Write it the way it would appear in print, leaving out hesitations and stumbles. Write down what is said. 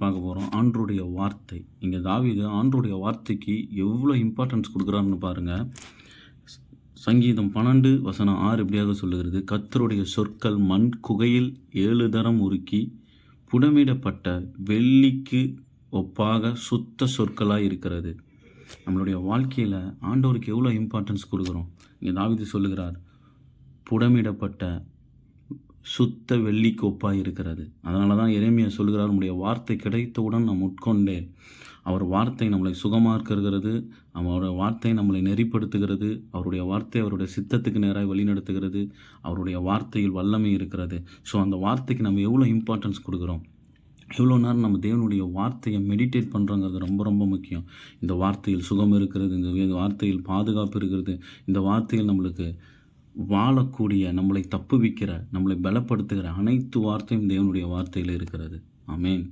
பார்க்க போகிறோம் ஆண்டவருடைய வார்த்தை. இங்கே தாவீது ஆண்டவருடைய வார்த்தைக்கு எவ்வளோ இம்பார்ட்டன்ஸ் கொடுக்குறாருன்னு பாருங்கள். சங்கீதம் 12:6 இப்படியாக சொல்லுகிறது, கர்த்தருடைய சொற்கள் மண் குகையில் 7 தரம் உருக்கி புடமிடப்பட்ட வெள்ளிக்கு ஒப்பாக சுத்த சொற்களாக இருக்கிறது. நம்மளுடைய வாழ்க்கையில் ஆண்டவருக்கு எவ்வளோ இம்பார்ட்டன்ஸ் கொடுக்குறோம். இங்கே தாவீது சொல்லுகிறார், புடமிடப்பட்ட சுத்த வெள்ளிக்கு ஒப்பாக இருக்கிறது. அதனால தான் எரேமியா சொல்லுகிறார், நம்முடைய வார்த்தை கிடைத்தவுடன் நாம் உட்கொண்டேன். அவர் வார்த்தை நம்மளை சுகமாக்குகிறது, அவருடைய வார்த்தை நம்மளை நெறிப்படுத்துகிறது, அவருடைய வார்த்தை அவருடைய சித்தத்துக்கு நேராக வழிநடத்துகிறது, அவருடைய வார்த்தையில் வல்லமை இருக்கிறது. ஸோ அந்த வார்த்தைக்கு நம்ம எவ்வளோ இம்பார்ட்டன்ஸ் கொடுக்குறோம், எவ்வளோ நேரம் நம்ம தேவனுடைய வார்த்தையை மெடிடேட் பண்ணுறோங்கிறது ரொம்ப ரொம்ப முக்கியம். இந்த வார்த்தையில் சுகம் இருக்கிறது, இந்த வார்த்தையில் பாதுகாப்பு இருக்கிறது, இந்த வார்த்தையில் நம்மளுக்கு வாழக்கூடிய, நம்மளை தப்புவிக்கிற, நம்மளை பலப்படுத்துகிற அனைத்து வார்த்தையும் தேவனுடைய வார்த்தையில் இருக்கிறது. ஆமென்.